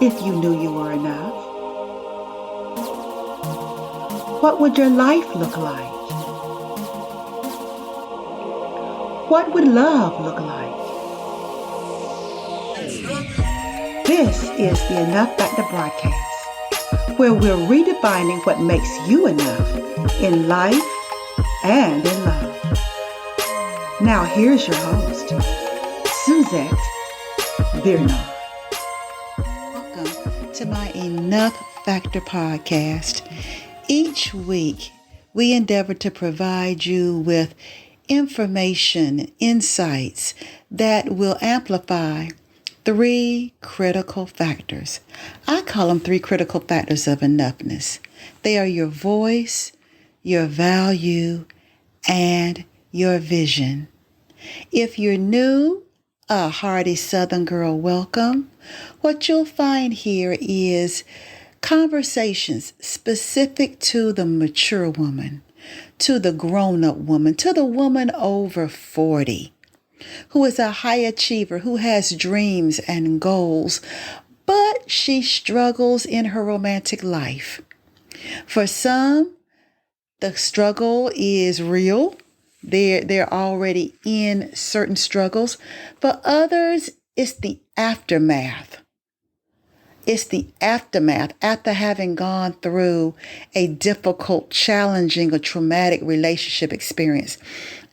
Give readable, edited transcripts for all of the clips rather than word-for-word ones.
If you knew you were enough, what would your life look like? What would love look like? This is the Enough Factor broadcast, where we're redefining what makes you enough in life and in love. Now here's your host, Suzette Birnard. Welcome to my Enough Factor podcast. Each week, we endeavor to provide you with information, insights that will amplify 3 critical factors. I call them 3 critical factors of enoughness. They are your voice, your value, and your vision. If you're new, a hearty Southern girl, welcome. What you'll find here is conversations specific to the mature woman, to the grown-up woman, to the woman over 40, who is a high achiever, who has dreams and goals, but she struggles in her romantic life. For some, the struggle is real. They're already in certain struggles. For others, it's the aftermath. It's the aftermath after having gone through a difficult, challenging, or traumatic relationship experience.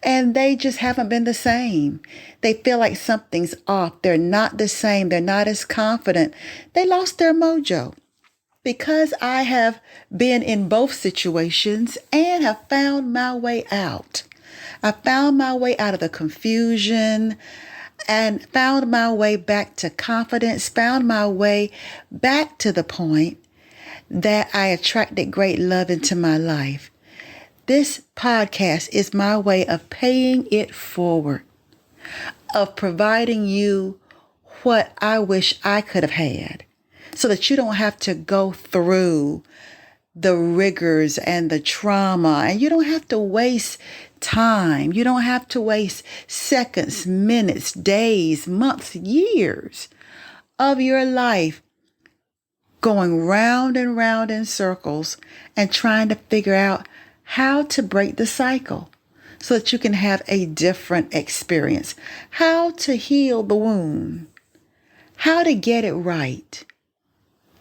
And they just haven't been the same. They feel like something's off. They're not the same. They're not as confident. They lost their mojo. Because I have been in both situations and have found my way out. I found my way out of the confusion and found my way back to confidence, found my way back to the point that I attracted great love into my life. This podcast is my way of paying it forward, of providing you what I wish I could have had, so that you don't have to go through the rigors and the trauma, and you don't have to waste time. You don't have to waste seconds, minutes, days, months, years of your life going round and round in circles and trying to figure out how to break the cycle so that you can have a different experience, how to heal the wound, how to get it right.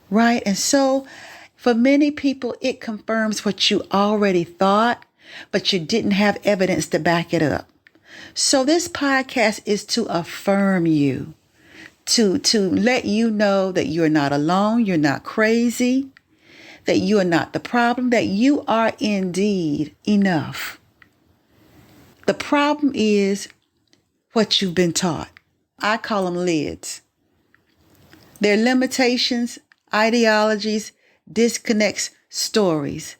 Right? And so for many people, it confirms what you already thought, but you didn't have evidence to back it up. So this podcast is to affirm you, to let you know that you're not alone, you're not crazy, that you are not the problem, that you are indeed enough. The problem is what you've been taught. I call them lids. They're limitations, ideologies, disconnects, stories.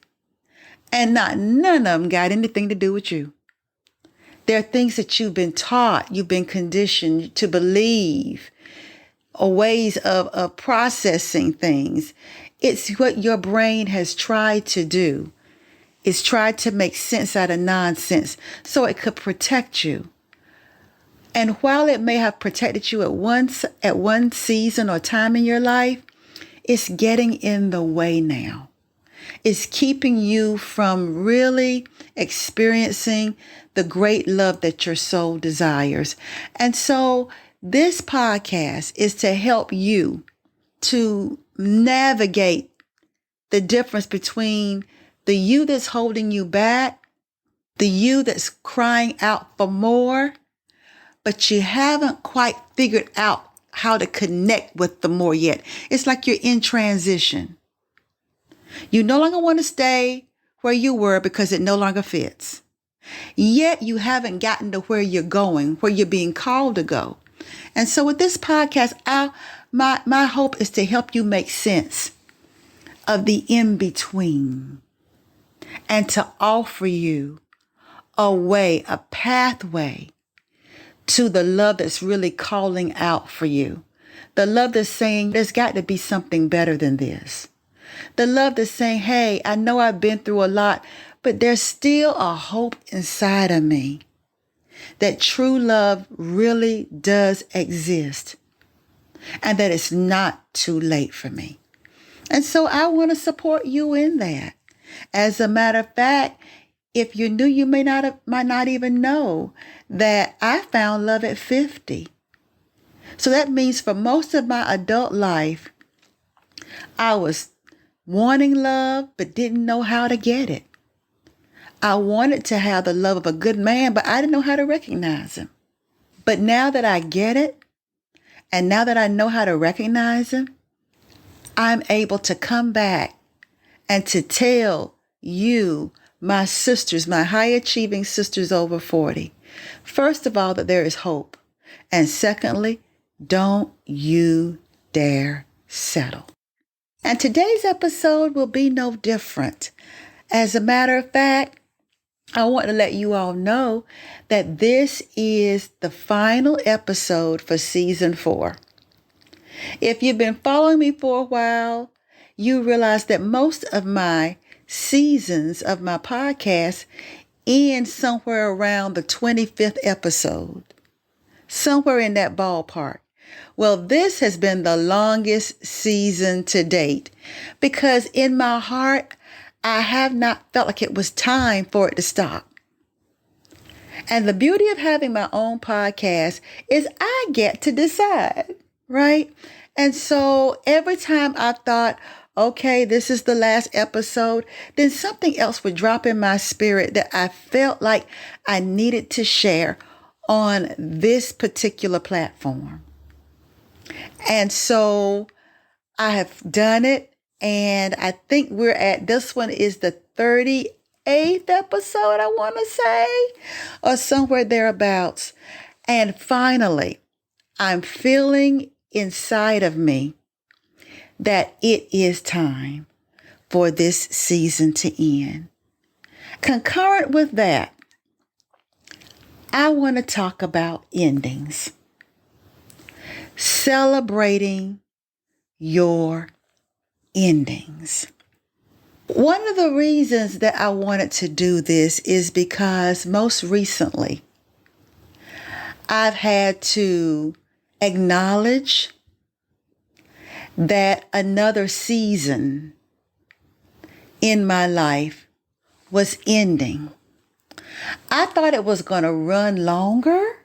And none of them got anything to do with you. There are things that you've been taught, you've been conditioned to believe, or ways of processing things. It's what your brain has tried to do. It's tried to make sense out of nonsense so it could protect you. And while it may have protected you at one season or time in your life, it's getting in the way now. It's keeping you from really experiencing the great love that your soul desires. And so this podcast is to help you to navigate the difference between the you that's holding you back, the you that's crying out for more, but you haven't quite figured out how to connect with the more yet. It's like you're in transition. You no longer want to stay where you were because it no longer fits. Yet you haven't gotten to where you're going, where you're being called to go. And so with this podcast, my hope is to help you make sense of the in-between and to offer you a way, a pathway to the love that's really calling out for you. The love that's saying there's got to be something better than this. The love that's saying, hey, I know I've been through a lot, but there's still a hope inside of me that true love really does exist. and that it's not too late for me. And so I want to support you in that. As a matter of fact, if you're new, you might not even know that I found love at 50. So that means for most of my adult life, I was wanting love, but didn't know how to get it. I wanted to have the love of a good man, but I didn't know how to recognize him. But now that I get it, and now that I know how to recognize him, I'm able to come back and to tell you, my sisters, my high achieving sisters over 40, first of all, that there is hope. And secondly, don't you dare settle. And today's episode will be no different. As a matter of fact, I want to let you all know that this is the final episode for season 4. If you've been following me for a while, you realize that most of my seasons of my podcast end somewhere around the 25th episode, somewhere in that ballpark. Well, this has been the longest season to date because in my heart, I have not felt like it was time for it to stop. And the beauty of having my own podcast is I get to decide, right? And so every time I thought, okay, this is the last episode, then something else would drop in my spirit that I felt like I needed to share on this particular platform. And so I have done it. And I think this one is the 38th episode, I want to say, or somewhere thereabouts. And finally, I'm feeling inside of me that it is time for this season to end. Concurrent with that, I want to talk about endings. Celebrating your endings. One of the reasons that I wanted to do this is because most recently I've had to acknowledge that another season in my life was ending. I thought it was going to run longer,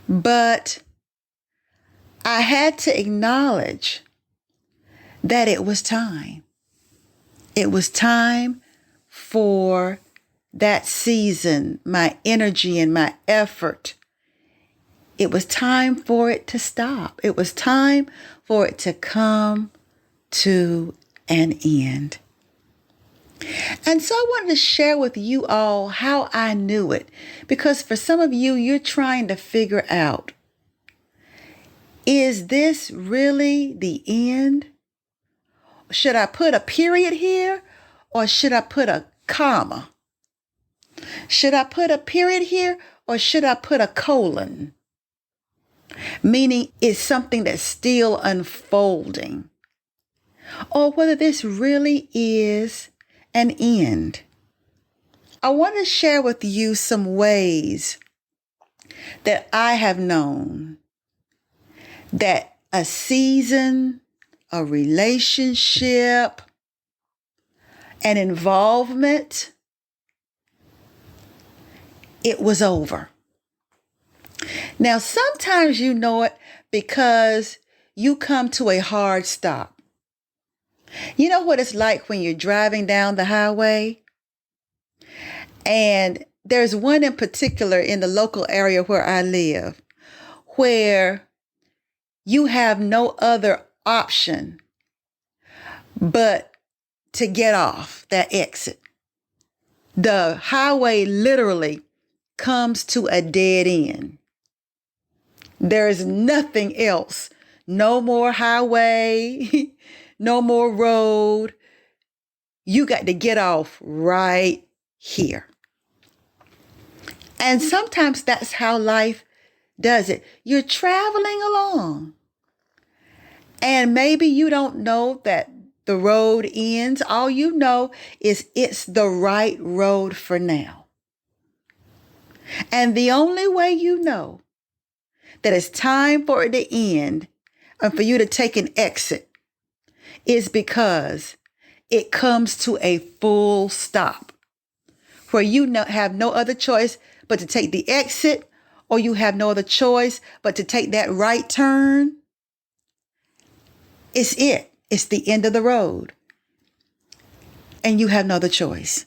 but I had to acknowledge that it was time. It was time for that season, my energy and my effort. It was time for it to stop. It was time for it to come to an end. And so I wanted to share with you all how I knew it, because for some of you, you're trying to figure out, is this really the end? Should I put a period here or should I put a comma? Should I put a period here or should I put a colon? Meaning it's something that's still unfolding. Or whether this really is an end. I want to share with you some ways that I have known that a season, a relationship, an involvement, it was over. Now, sometimes you know it because you come to a hard stop. You know what it's like when you're driving down the highway? And there's one in particular in the local area where I live, where you have no other option but to get off that exit. The highway literally comes to a dead end. There is nothing else. No more highway, no more road. You got to get off right here. And sometimes that's how life does it. You're traveling along. And maybe you don't know that the road ends. All you know is it's the right road for now. And the only way you know that it's time for it to end and for you to take an exit is because it comes to a full stop where you have no other choice but to take the exit, or you have no other choice but to take that right turn. It's it. It's the end of the road. And you have no other choice.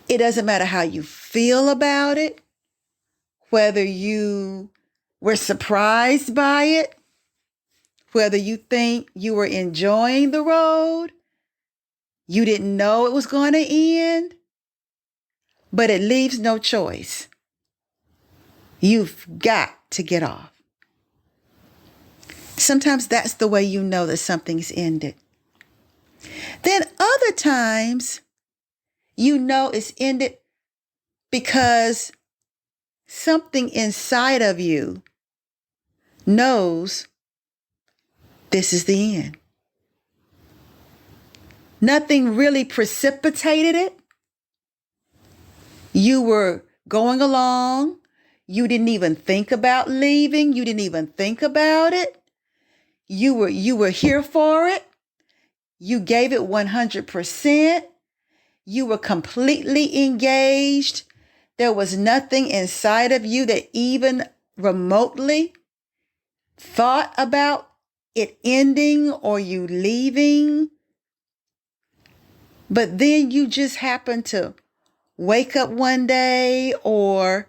It doesn't matter how you feel about it, whether you were surprised by it, whether you think you were enjoying the road, you didn't know it was going to end, but it leaves no choice. You've got to get off. Sometimes that's the way you know that something's ended. Then other times, you know it's ended because something inside of you knows this is the end. Nothing really precipitated it. You were going along. You didn't even think about leaving. You didn't even think about it. You were here for it. You gave it 100%. You were completely engaged. There was nothing inside of you that even remotely thought about it ending or you leaving. But then you just happen to wake up one day or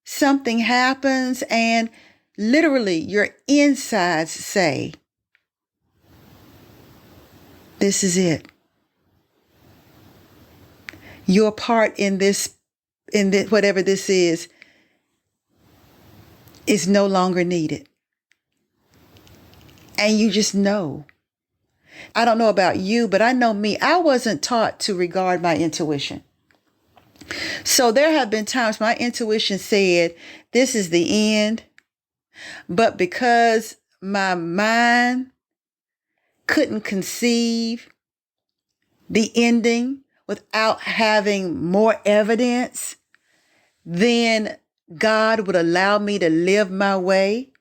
something happens and literally your insides say, this is it. Your part in this, whatever this is no longer needed. And you just know. I don't know about you, but I know me. I wasn't taught to regard my intuition. So there have been times my intuition said, this is the end. But because my mind couldn't conceive the ending without having more evidence, then God would allow me to live my way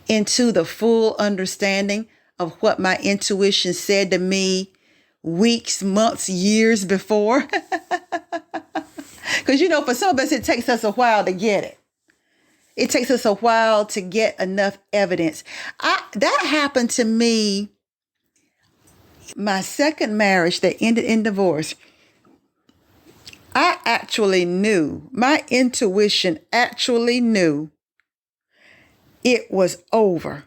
into the full understanding of what my intuition said to me weeks, months, years before. Because, for some of us, it takes us a while to get it. It takes us a while to get enough evidence. That happened to me, my second marriage that ended in divorce. I actually knew, my intuition actually knew it was over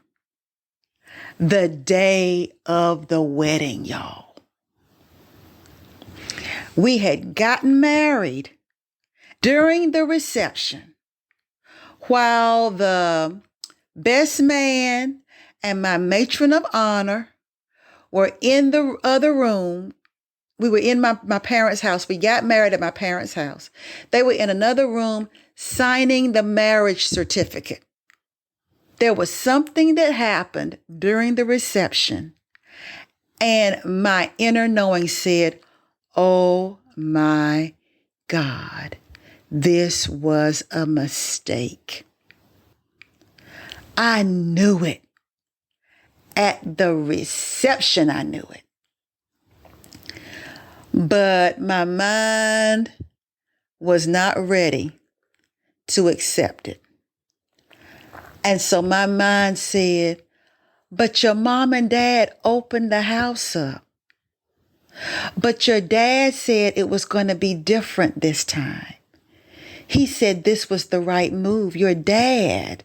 the day of the wedding, y'all. We had gotten married during the reception while the best man and my matron of honor were in the other room. We were in my parents' house. We got married at my parents' house. They were in another room signing the marriage certificate. There was something that happened during the reception, and my inner knowing said, oh my God, this was a mistake. I knew it. At the reception, I knew it. But my mind was not ready to accept it. And so my mind said, but your mom and dad opened the house up. But your dad said it was going to be different this time. He said this was the right move. Your dad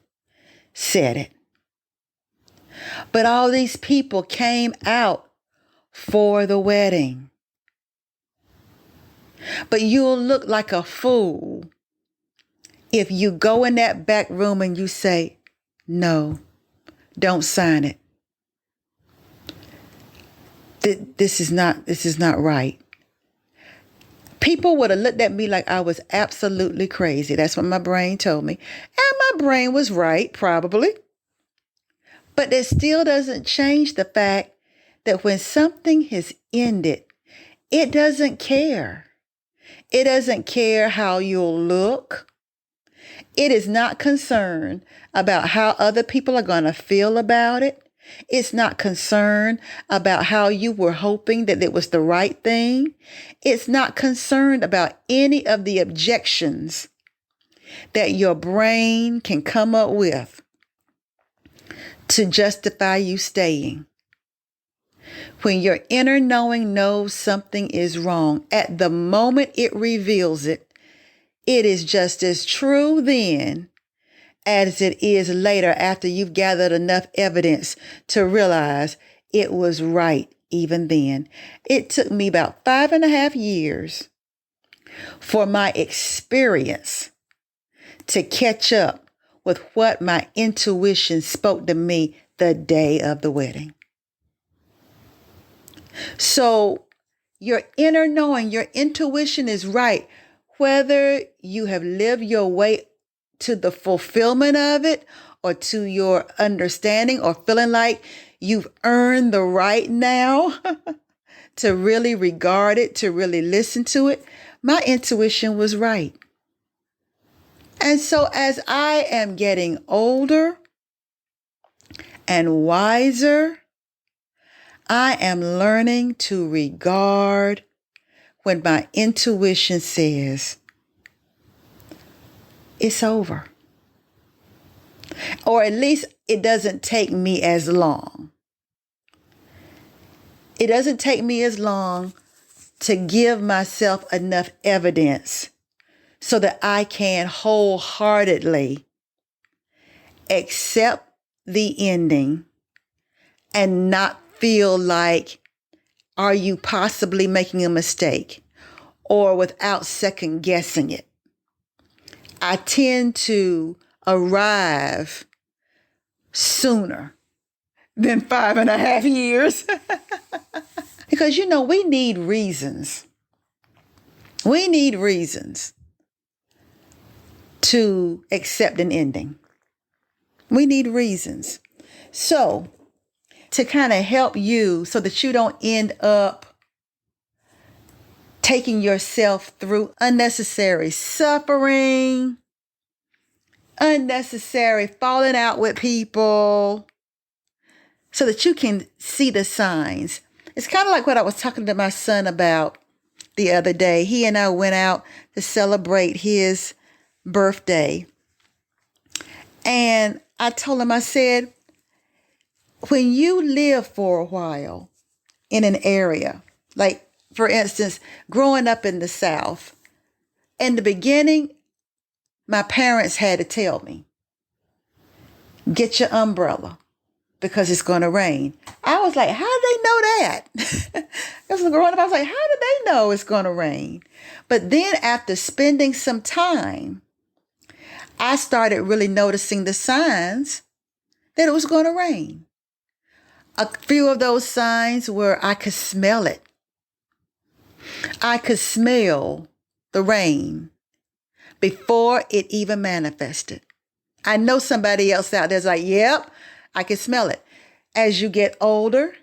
said it. But all these people came out for the wedding. But you'll look like a fool if you go in that back room and you say, no, don't sign it. This is not right. People would have looked at me like I was absolutely crazy. That's what my brain told me. And my brain was right, probably. But that still doesn't change the fact that when something has ended, it doesn't care. It doesn't care how you'll look. It is not concerned about how other people are going to feel about it. It's not concerned about how you were hoping that it was the right thing. It's not concerned about any of the objections that your brain can come up with to justify you staying. When your inner knowing knows something is wrong, at the moment it reveals it, it is just as true then as it is later after you've gathered enough evidence to realize it was right even then. It took me about 5.5 years for my experience to catch up with what my intuition spoke to me the day of the wedding. So your inner knowing, your intuition is right. Whether you have lived your way to the fulfillment of it or to your understanding or feeling like you've earned the right now to really regard it, to really listen to it, my intuition was right. And so as I am getting older and wiser, I am learning to regard when my intuition says, it's over. Or at least it doesn't take me as long. It doesn't take me as long to give myself enough evidence so that I can wholeheartedly accept the ending and not feel like, are you possibly making a mistake? Or without second guessing it. I tend to arrive sooner than 5.5 years. Because, we need reasons. We need reasons to accept an ending. We need reasons. So, to kind of help you so that you don't end up taking yourself through unnecessary suffering, unnecessary falling out with people, so that you can see the signs. It's kind of like what I was talking to my son about the other day. He and I went out to celebrate his birthday. And I told him, I said, when you live for a while in an area, like, for instance, growing up in the South, in the beginning, my parents had to tell me, get your umbrella because it's going to rain. I was like, how did they know that? I was growing up, I was like, how did they know it's going to rain? But then after spending some time, I started really noticing the signs that it was going to rain. A few of those signs were I could smell it. I could smell the rain before it even manifested. I know somebody else out there's like, yep, I can smell it. As you get older,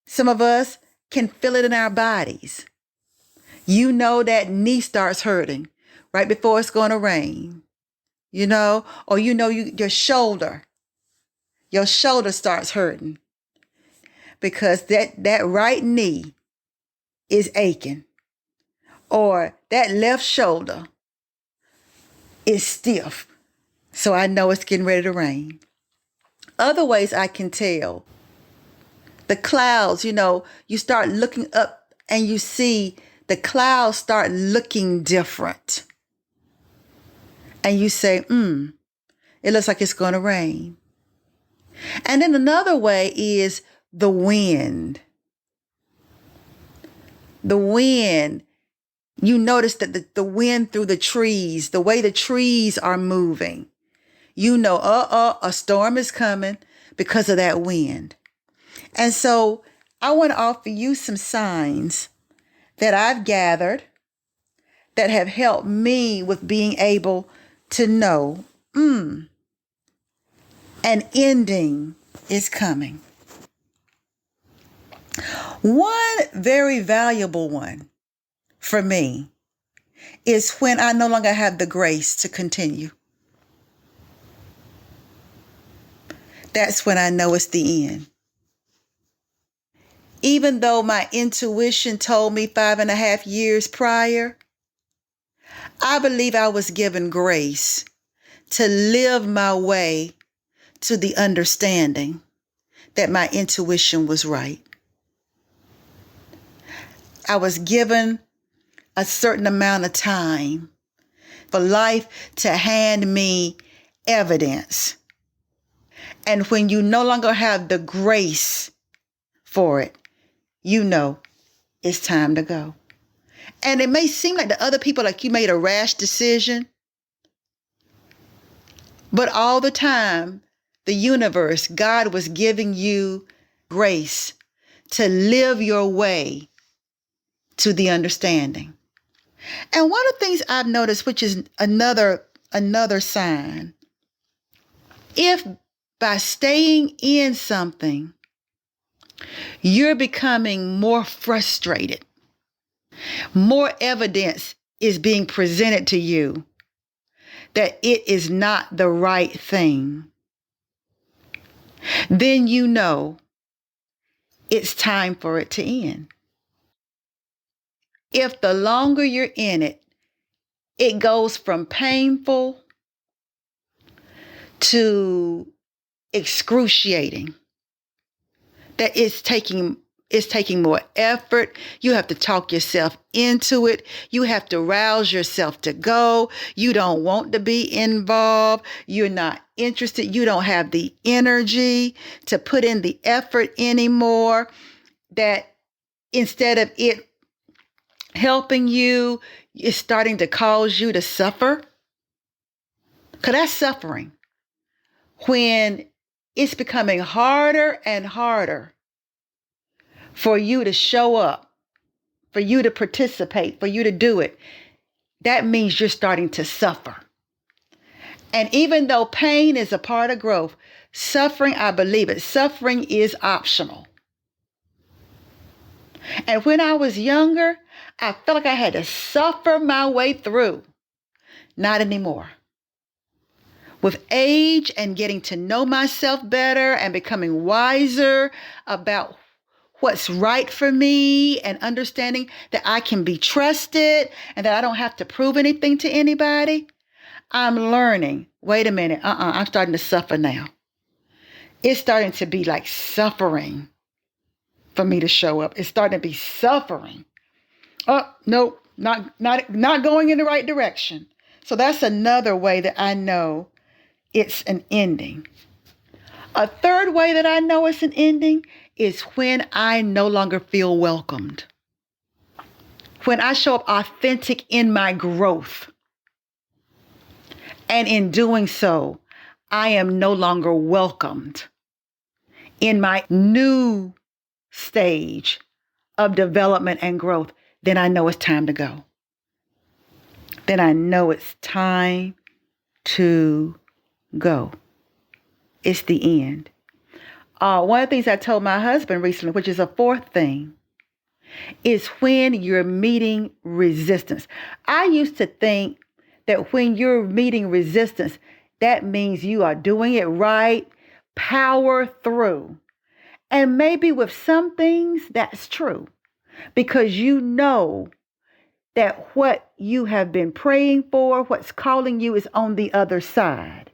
some of us can feel it in our bodies. You know that knee starts hurting right before it's going to rain, or your shoulder starts hurting because that right knee is aching, or that left shoulder is stiff. So I know it's getting ready to rain. Other ways I can tell. The clouds, you start looking up and you see the clouds start looking different. And you say, it looks like it's going to rain. And then another way is the wind. The wind. You notice that the wind through the trees, the way the trees are moving, a storm is coming because of that wind. And so I want to offer you some signs that I've gathered that have helped me with being able to know, an ending is coming. One very valuable one for me is when I no longer have the grace to continue. That's when I know it's the end. Even though my intuition told me 5.5 years prior, I believe I was given grace to live my way to the understanding that my intuition was right. I was given a certain amount of time for life to hand me evidence. And when you no longer have the grace for it, you know it's time to go. And it may seem like to other people like you made a rash decision, but all the time, the universe, God was giving you grace to live your way to the understanding. And one of the things I've noticed, which is another sign, if by staying in something, you're becoming more frustrated, more evidence is being presented to you that it is not the right thing, then you know it's time for it to end. If the longer you're in it, it goes from painful to excruciating, that it's taking more effort. You have to talk yourself into it. You have to rouse yourself to go. You don't want to be involved. You're not interested. You don't have the energy to put in the effort anymore. That instead of it helping you, it's starting to cause you to suffer. Because that's suffering. When it's becoming harder and harder for you to show up, for you to participate, for you to do it, that means you're starting to suffer. And even though pain is a part of growth, suffering, I believe it, suffering is optional. And when I was younger, I felt like I had to suffer my way through. Not anymore. With age and getting to know myself better and becoming wiser about what's right for me and understanding that I can be trusted and that I don't have to prove anything to anybody, I'm learning, wait a minute, I'm starting to suffer now. It's starting to be like suffering for me to show up. It's starting to be suffering. Oh, no, not going in the right direction. So that's another way that I know it's an ending. A third way that I know it's an ending is when I no longer feel welcomed. When I show up authentic in my growth. And in doing so, I am no longer welcomed in my new stage of development and growth, then I know it's time to go. Then I know it's time to go. It's the end. One of the things I told my husband recently, which is a fourth thing, is when you're meeting resistance. I used to think that when you're meeting resistance, that means you are doing it right, power through. And maybe with some things, that's true, because you know that what you have been praying for, what's calling you, is on the other side.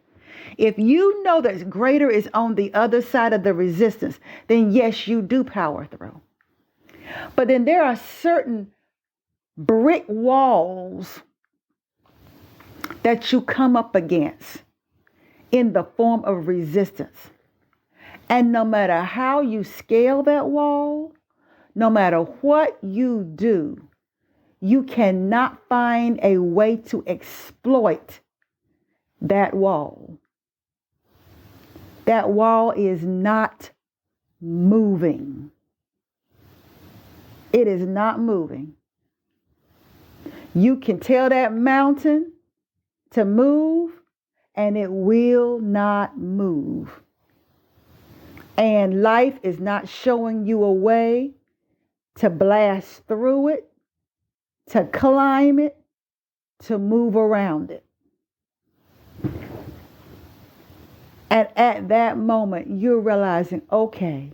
If you know that greater is on the other side of the resistance, then yes, you do power through. But then there are certain brick walls that you come up against in the form of resistance. And no matter how you scale that wall, no matter what you do, you cannot find a way to exploit that wall. That wall is not moving. It is not moving. You can tell that mountain to move, and it will not move. And life is not showing you a way to blast through it, to climb it, to move around it. And at that moment, you're realizing, okay,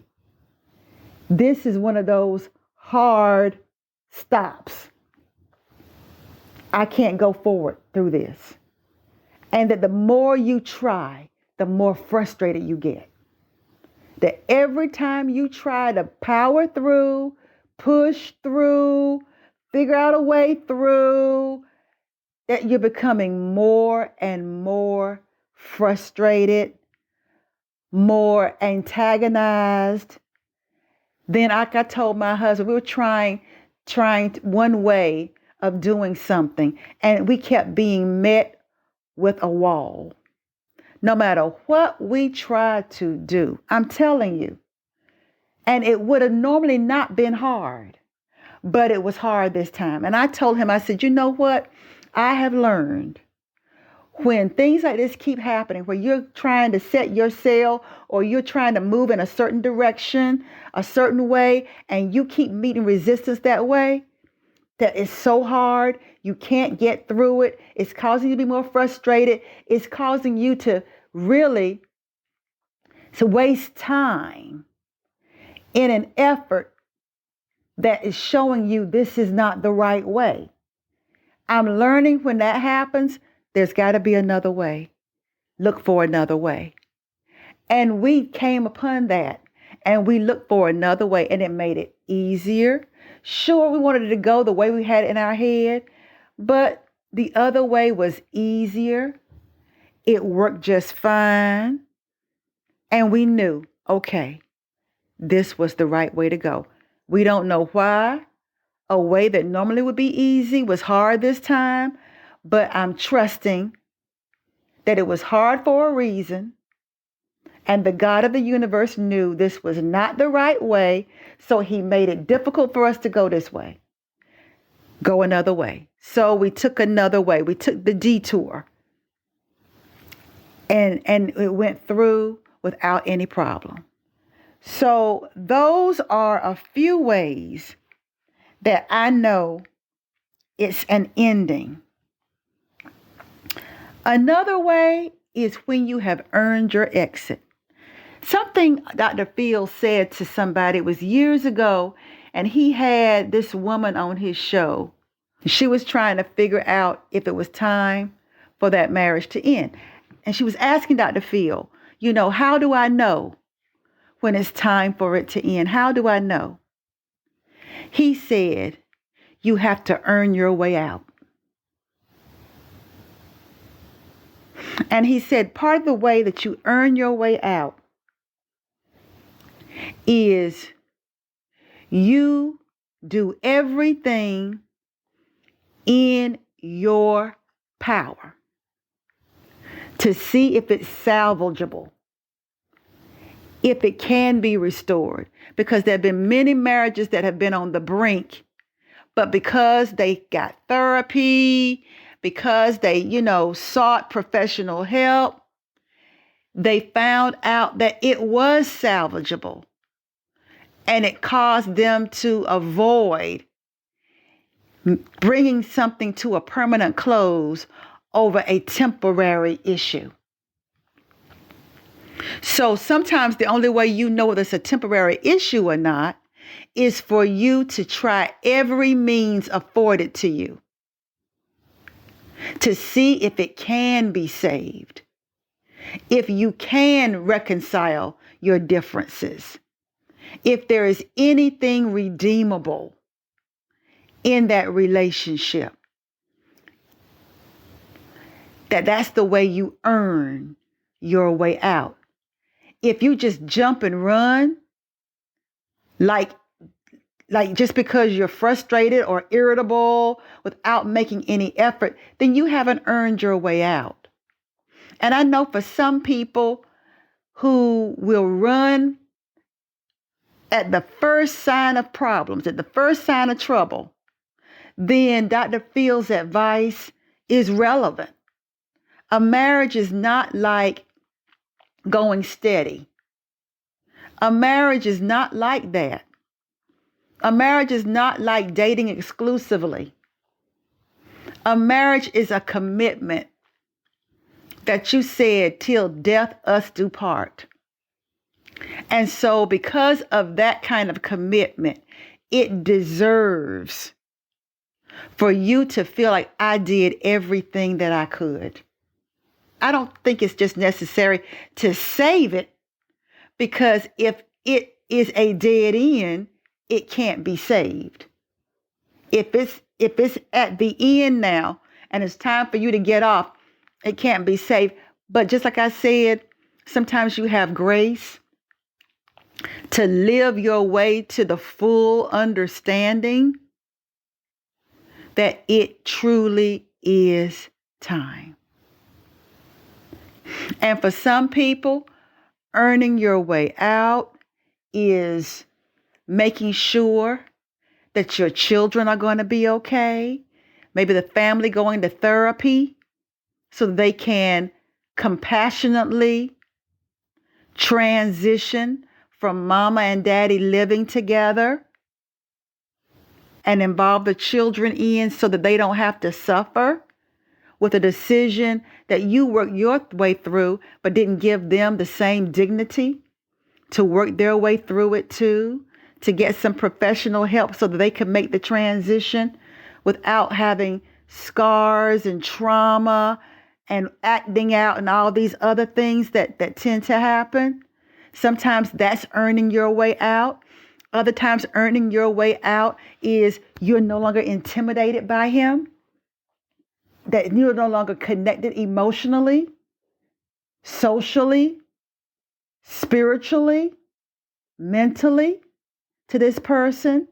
this is one of those hard stops. I can't go forward through this. And that the more you try, the more frustrated you get. That every time you try to power through, push through, figure out a way through, that you're becoming more and more frustrated, more antagonized. Then, like I told my husband, we were trying one way of doing something, and we kept being met with a wall. No matter what we tried to do, I'm telling you. And it would have normally not been hard, but it was hard this time. And I told him, I said, you know what? I have learned when things like this keep happening, where you're trying to set your sail or you're trying to move in a certain direction, a certain way, and you keep meeting resistance that way, that is so hard, you can't get through it. It's causing you to be more frustrated. It's causing you to really waste time in an effort that is showing you this is not the right way. I'm learning when that happens, there's got to be another way. Look for another way. And we came upon that and we looked for another way, and it made it easier. Sure, we wanted it to go the way we had it in our head, but the other way was easier. It worked just fine. And we knew, okay, this was the right way to go. We don't know why a way that normally would be easy was hard this time, but I'm trusting that it was hard for a reason. And the God of the universe knew this was not the right way, so he made it difficult for us to go this way. Go another way. So we took another way. We took the detour. And it went through without any problem. So those are a few ways that I know it's an ending. Another way is when you have earned your exit. Something Dr. Fields said to somebody, it was years ago, and he had this woman on his show. She was trying to figure out if it was time for that marriage to end. And she was asking Dr. Fields, how do I know when it's time for it to end? How do I know? He said, you have to earn your way out. And he said, part of the way that you earn your way out is you do everything in your power to see if it's salvageable, if it can be restored. Because there have been many marriages that have been on the brink, but because they got therapy, because they, sought professional help, they found out that it was salvageable. And it caused them to avoid bringing something to a permanent close over a temporary issue. So sometimes the only way you know whether it's a temporary issue or not is for you to try every means afforded to you to see if it can be saved, if you can reconcile your differences, if there is anything redeemable in that relationship. That's the way you earn your way out. If you just jump and run, like just because you're frustrated or irritable without making any effort, then you haven't earned your way out. And I know for some people who will run at the first sign of problems, at the first sign of trouble, then Dr. Fields' advice is relevant. A marriage is not like going steady. A marriage is not like that. A marriage is not like dating exclusively. A marriage is a commitment that you said, till death us do part. And so because of that kind of commitment, it deserves for you to feel like I did everything that I could. I don't think it's just necessary to save it, because if it is a dead end, it can't be saved. If it's at the end now and it's time for you to get off, it can't be saved. But just like I said, sometimes you have grace to live your way to the full understanding that it truly is time. And for some people, earning your way out is making sure that your children are going to be okay. Maybe the family going to therapy so that they can compassionately transition from mama and daddy living together and involve the children in so that they don't have to suffer with a decision that you worked your way through, but didn't give them the same dignity to work their way through it too, to get some professional help so that they can make the transition without having scars and trauma and acting out and all these other things that tend to happen. Sometimes that's earning your way out. Other times earning your way out is you're no longer intimidated by him, that you're no longer connected emotionally, socially, spiritually, mentally to this person,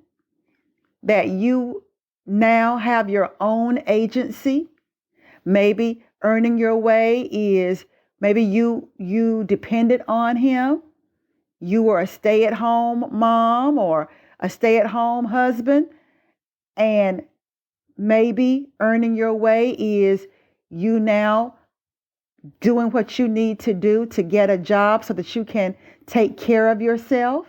that you now have your own agency. Maybe earning your way is maybe you depended on him. You were a stay-at-home mom or a stay-at-home husband, and maybe earning your way is you now doing what you need to do to get a job so that you can take care of yourself.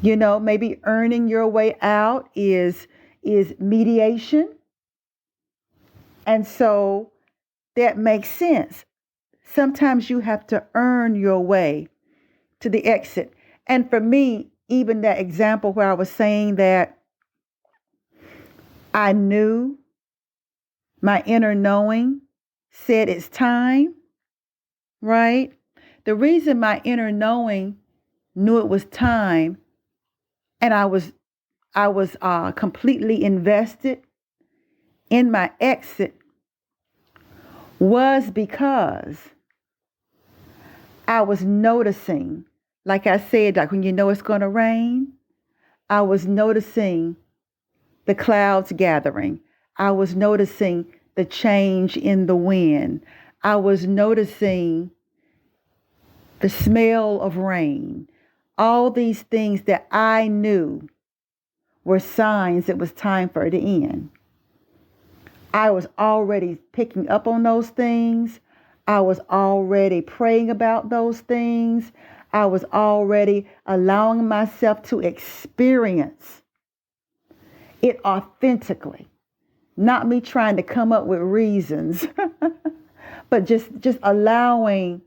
You know, maybe earning your way out is mediation. And so that makes sense. Sometimes you have to earn your way to the exit. And for me, even that example where I was saying that I knew, my inner knowing said it's time, right? The reason my inner knowing knew it was time and I was completely invested in my exit was because I was noticing, like I said, like when you know it's going to rain, I was noticing the clouds gathering. I was noticing the change in the wind. I was noticing the smell of rain. All these things that I knew were signs it was time for it to end. I was already picking up on those things. I was already praying about those things. I was already allowing myself to experience it authentically. Not me trying to come up with reasons, but just allowing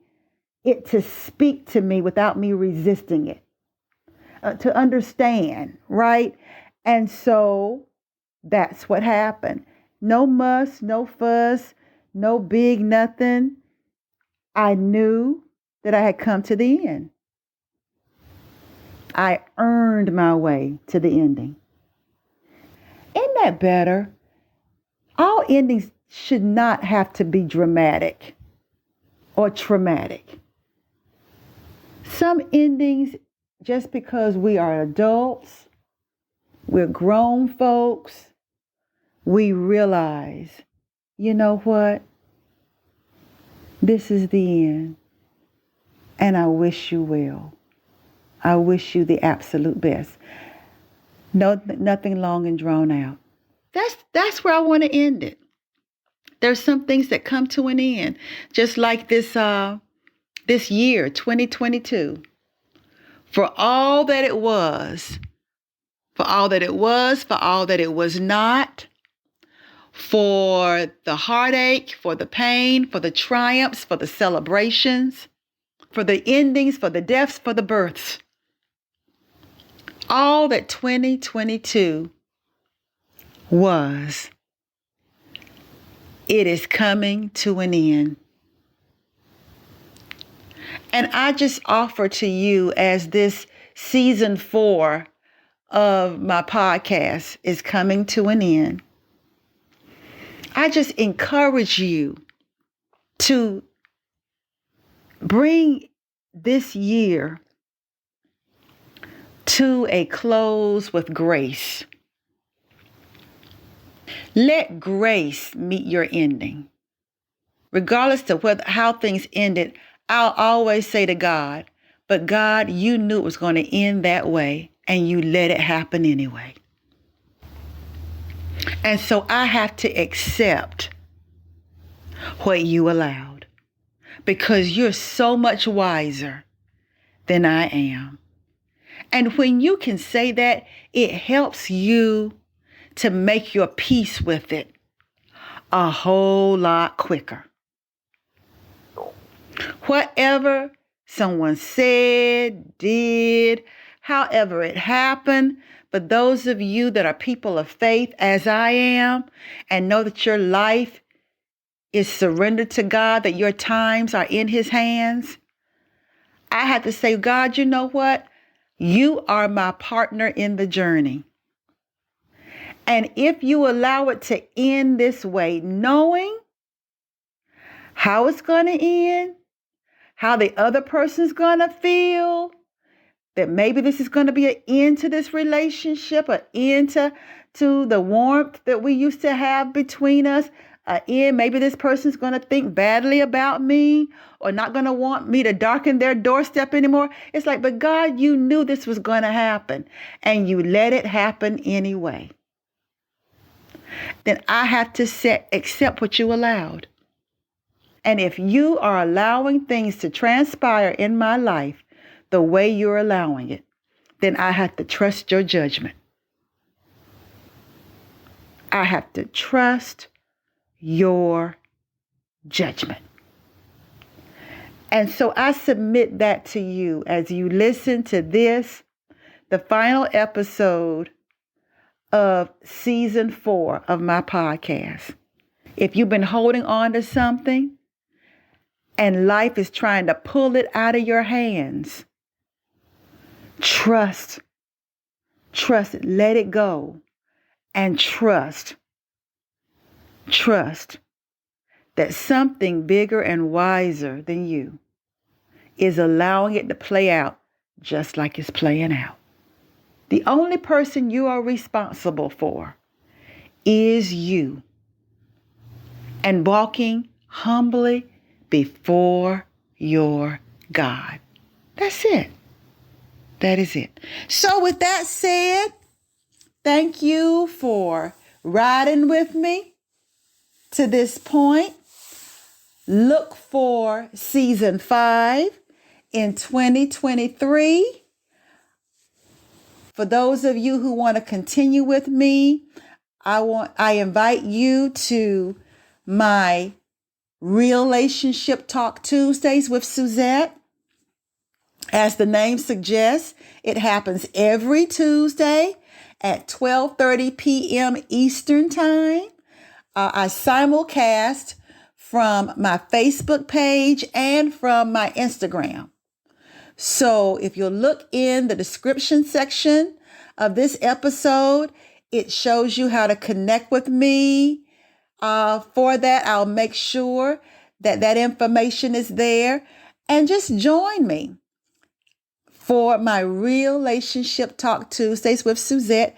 it to speak to me without me resisting it, to understand, right? And so that's what happened. No muss, no fuss, no big nothing. I knew that I had come to the end. I earned my way to the ending. Isn't that better? All endings should not have to be dramatic or traumatic. Some endings, just because we are adults, we're grown folks, we realize, you know what? This is the end. And I wish you well. I wish you the absolute best. No, nothing long and drawn out. That's where I want to end it. There's some things that come to an end, just like this year, 2022. For all that it was, for all that it was not, for the heartache, for the pain, for the triumphs, for the celebrations, for the endings, for the deaths, for the births. All that 2022 was, it is coming to an end. And I just offer to you, as this season 4 of my podcast is coming to an end, I just encourage you to bring this year to a close with grace. Let grace meet your ending. Regardless of how things ended, I'll always say to God, but God, you knew it was going to end that way, and you let it happen anyway. And so I have to accept what you allowed, because you're so much wiser than I am. And when you can say that, it helps you to make your peace with it a whole lot quicker. Whatever someone said, did, however it happened, but those of you that are people of faith, as I am, and know that your life is surrendered to God, that your times are in His hands, I have to say, God, you know what? You are my partner in the journey. And if you allow it to end this way, knowing how it's going to end, how the other person's going to feel, that maybe this is going to be an end to this relationship, an end to the warmth that we used to have between us, an end, maybe this person's going to think badly about me or not going to want me to darken their doorstep anymore. It's like, but God, you knew this was going to happen, and you let it happen anyway. Then I have to accept what you allowed. And if you are allowing things to transpire in my life the way you're allowing it, then I have to trust your judgment. I have to trust your judgment. And so I submit that to you as you listen to this, the final episode of season 4 of my podcast. If you've been holding on to something and life is trying to pull it out of your hands, trust it, let it go, and trust that something bigger and wiser than you is allowing it to play out just like it's playing out. The only person you are responsible for is you, and walking humbly before your God. That's it. That is it. So with that said, thank you for riding with me to this point. Look for season 5 in 2023. For those of you who want to continue with me, I invite you to my Relationship Talk Tuesdays with Suzette. As the name suggests, it happens every Tuesday at 12:30 p.m. Eastern Time. I simulcast from my Facebook page and from my Instagram. So if you'll look in the description section of this episode, it shows you how to connect with me. For that, I'll make sure that information is there. And just join me for my Relationship Talk Tuesdays with Suzette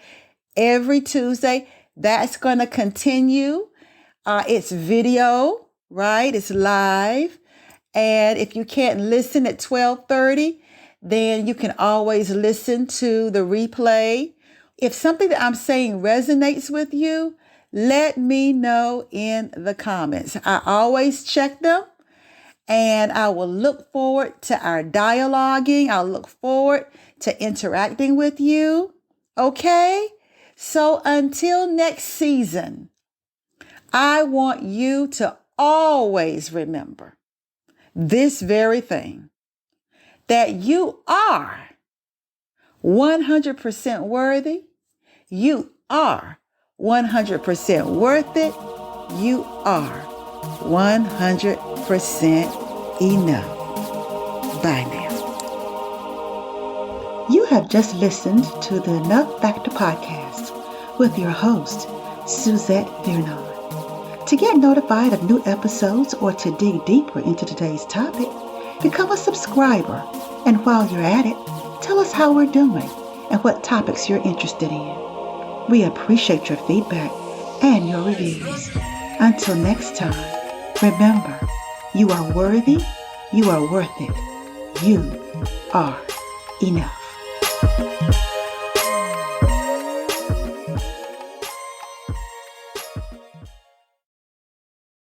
every Tuesday. That's going to continue. It's video, right? It's live. And if you can't listen at 12:30, then you can always listen to the replay. If something that I'm saying resonates with you, let me know in the comments. I always check them, and I will look forward to our dialoguing. I'll look forward to interacting with you. Okay? So until next season, I want you to always remember this very thing, that you are 100% worthy. You are 100% worth it. You are 100% enough. Bye now. You have just listened to the Enough Factor podcast with your host, Suzette Bernard. To get notified of new episodes or to dig deeper into today's topic, become a subscriber. And while you're at it, tell us how we're doing and what topics you're interested in. We appreciate your feedback and your reviews. Until next time, remember, you are worthy, you are worth it, you are enough.